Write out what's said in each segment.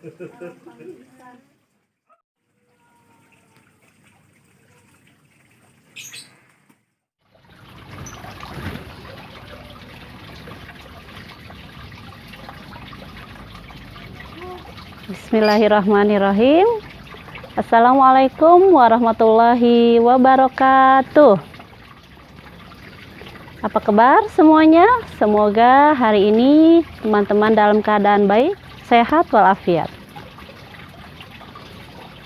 Bismillahirrahmanirrahim. Assalamualaikum warahmatullahi wabarakatuh. Apa kabar semuanya? Semoga hari ini teman-teman dalam keadaan baik, sehat walafiat.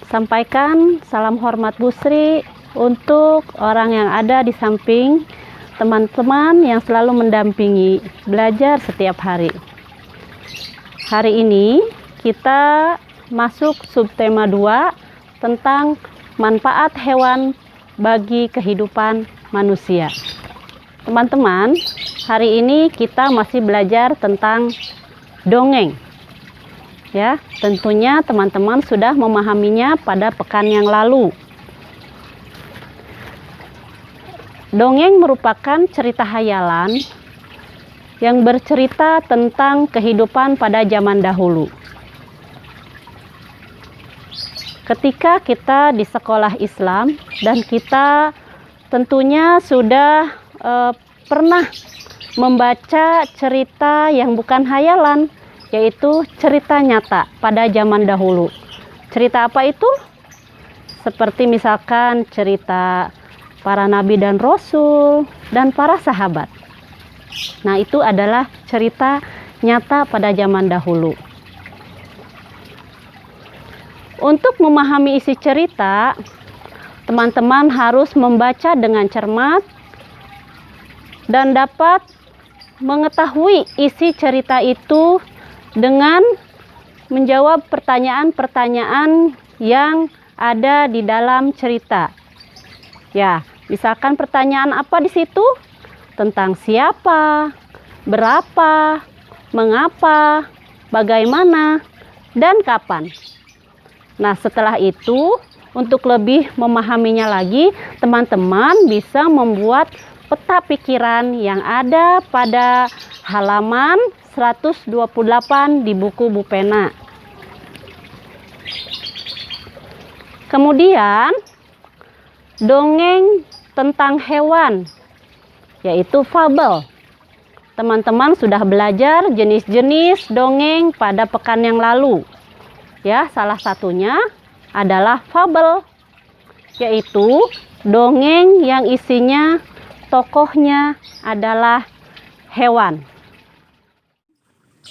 Sampaikan salam hormat Bu Sri untuk orang yang ada di samping teman-teman yang selalu mendampingi belajar setiap hari. Hari ini kita masuk subtema 2 tentang manfaat hewan bagi kehidupan manusia. Teman-teman, hari ini kita masih belajar tentang dongeng. Ya, tentunya teman-teman sudah memahaminya pada pekan yang lalu. Dongeng merupakan cerita hayalan yang bercerita tentang kehidupan pada zaman dahulu. Ketika kita di sekolah Islam dan kita tentunya sudah pernah membaca cerita yang bukan hayalan, yaitu cerita nyata pada zaman dahulu. Cerita apa itu? Seperti misalkan cerita para nabi dan rasul dan para sahabat. Nah, itu adalah cerita nyata pada zaman dahulu. Untuk memahami isi cerita, teman-teman harus membaca dengan cermat dan dapat mengetahui isi cerita itu dengan menjawab pertanyaan-pertanyaan yang ada di dalam cerita. Ya, misalkan pertanyaan apa di situ? Tentang siapa, berapa, mengapa, bagaimana, dan kapan. Nah, setelah itu, untuk lebih memahaminya lagi, teman-teman bisa membuat peta pikiran yang ada pada halaman 128 di buku Bu Pena. Kemudian, dongeng tentang hewan, yaitu fabel. Teman-teman sudah belajar jenis-jenis dongeng pada pekan yang lalu. Ya, salah satunya adalah fabel, yaitu dongeng yang isinya tokohnya adalah hewan.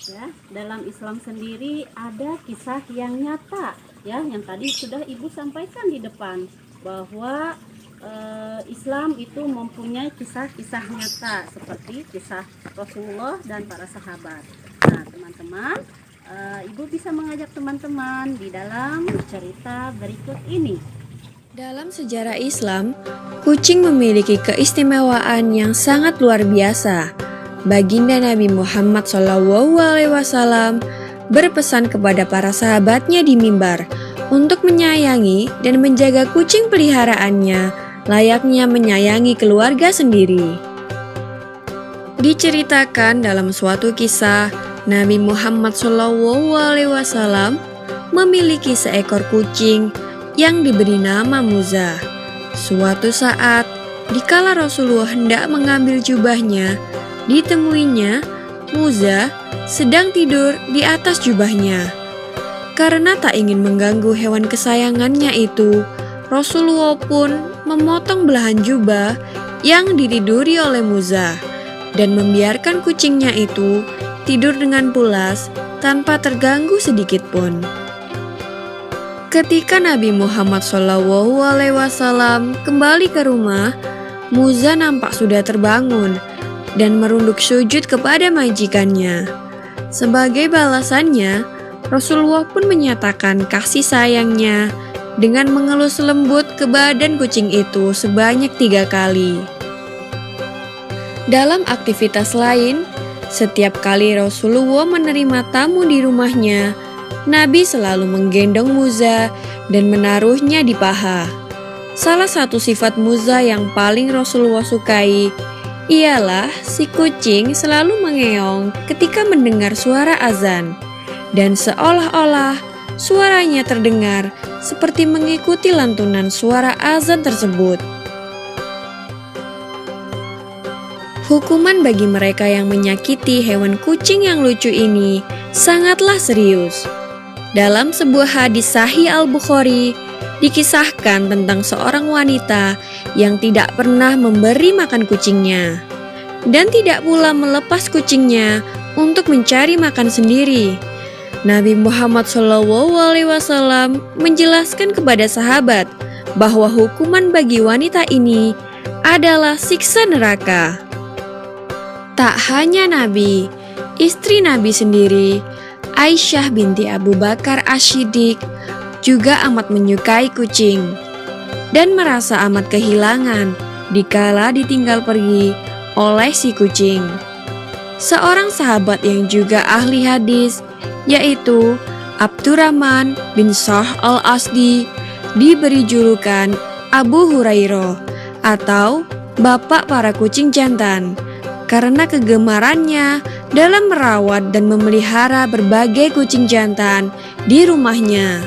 Ya, dalam Islam sendiri ada kisah yang nyata, ya, yang tadi sudah Ibu sampaikan di depan bahwa Islam itu mempunyai kisah-kisah nyata seperti kisah Rasulullah dan para sahabat. Nah, teman-teman, Ibu bisa mengajak teman-teman di dalam cerita berikut ini. Dalam sejarah Islam, kucing memiliki keistimewaan yang sangat luar biasa. Baginda Nabi Muhammad SAW berpesan kepada para sahabatnya di mimbar untuk menyayangi dan menjaga kucing peliharaannya layaknya menyayangi keluarga sendiri. Diceritakan dalam suatu kisah, Nabi Muhammad SAW memiliki seekor kucing yang diberi nama Muza. Suatu saat, dikala Rasulullah hendak mengambil jubahnya, ditemuinya Muza sedang tidur di atas jubahnya. Karena tak ingin mengganggu hewan kesayangannya itu, Rasulullah pun memotong belahan jubah yang ditiduri oleh Muza dan membiarkan kucingnya itu tidur dengan pulas tanpa terganggu sedikit pun. Ketika Nabi Muhammad SAW kembali ke rumah, Muza nampak sudah terbangun dan merunduk sujud kepada majikannya. Sebagai balasannya, Rasulullah pun menyatakan kasih sayangnya dengan mengelus lembut ke badan kucing itu sebanyak 3 kali. Dalam aktivitas lain, setiap kali Rasulullah menerima tamu di rumahnya, Nabi selalu menggendong Muza dan menaruhnya di paha. Salah satu sifat Muza yang paling Rasulullah sukai ialah si kucing selalu mengeong ketika mendengar suara azan, dan seolah-olah suaranya terdengar seperti mengikuti lantunan suara azan tersebut. Hukuman bagi mereka yang menyakiti hewan kucing yang lucu ini sangatlah serius. Dalam sebuah hadis Sahih Al-Bukhari, dikisahkan tentang seorang wanita yang tidak pernah memberi makan kucingnya dan tidak pula melepas kucingnya untuk mencari makan sendiri. Nabi Muhammad SAW menjelaskan kepada sahabat bahwa hukuman bagi wanita ini adalah siksa neraka. Tak hanya Nabi, istri Nabi sendiri, Aisyah binti Abu Bakar Asy-Syiddiq, juga amat menyukai kucing dan merasa amat kehilangan dikala ditinggal pergi oleh si kucing. Seorang sahabat yang juga ahli hadis, yaitu Abdurrahman bin Sa'h Al-Asdi, diberi julukan Abu Hurairah atau Bapak para kucing jantan, karena kegemarannya dalam merawat dan memelihara berbagai kucing jantan di rumahnya.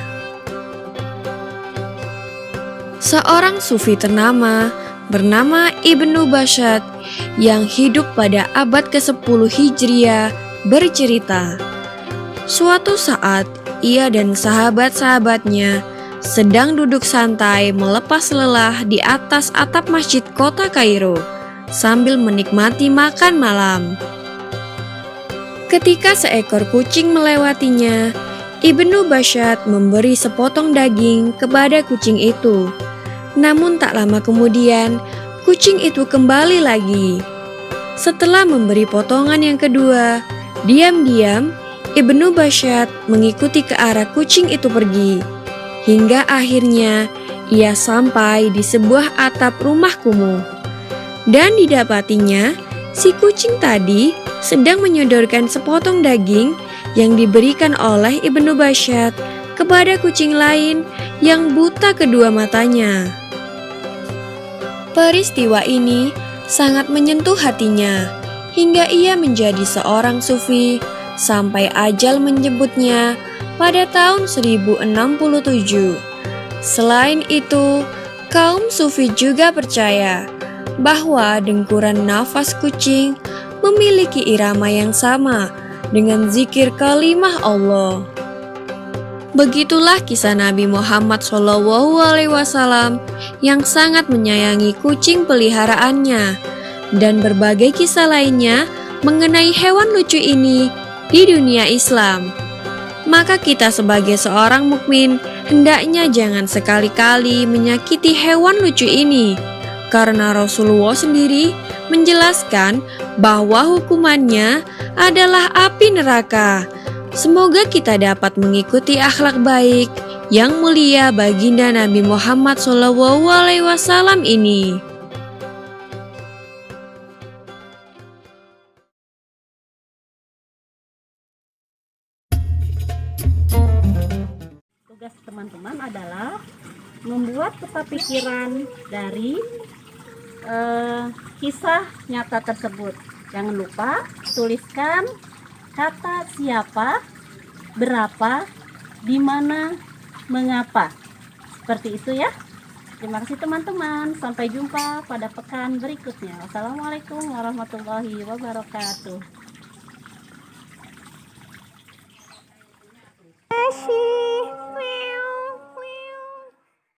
Seorang sufi ternama bernama Ibnu Bashad yang hidup pada abad ke-10 Hijriah bercerita, suatu saat ia dan sahabat-sahabatnya sedang duduk santai melepas lelah di atas atap masjid kota Kairo sambil menikmati makan malam. Ketika seekor kucing melewatinya, Ibnu Bashad memberi sepotong daging kepada kucing itu. Namun tak lama kemudian, kucing itu kembali lagi. Setelah memberi potongan yang kedua, diam-diam Ibnu Bashad mengikuti ke arah kucing itu pergi. Hingga akhirnya ia sampai di sebuah atap rumah kumuh. Dan didapatinya, si kucing tadi sedang menyodorkan sepotong daging yang diberikan oleh Ibnu Bashad kepada kucing lain yang buta kedua matanya. Peristiwa ini sangat menyentuh hatinya hingga ia menjadi seorang sufi sampai ajal menyebutnya pada tahun 1067. Selain itu, kaum sufi juga percaya bahwa dengkuran nafas kucing memiliki irama yang sama dengan zikir kalimah Allah. Begitulah kisah Nabi Muhammad SAW yang sangat menyayangi kucing peliharaannya dan berbagai kisah lainnya mengenai hewan lucu ini di dunia Islam. Maka kita sebagai seorang mukmin hendaknya jangan sekali-kali menyakiti hewan lucu ini, karena Rasulullah sendiri menjelaskan bahwa hukumannya adalah api neraka. Semoga kita dapat mengikuti akhlak baik yang mulia baginda Nabi Muhammad SAW ini. Tugas teman-teman adalah membuat peta pikiran dari kisah nyata tersebut. Jangan lupa tuliskan kata siapa, berapa, di mana, mengapa. Seperti itu ya. Terima kasih teman-teman. Sampai jumpa pada pekan berikutnya. Wassalamualaikum warahmatullahi wabarakatuh.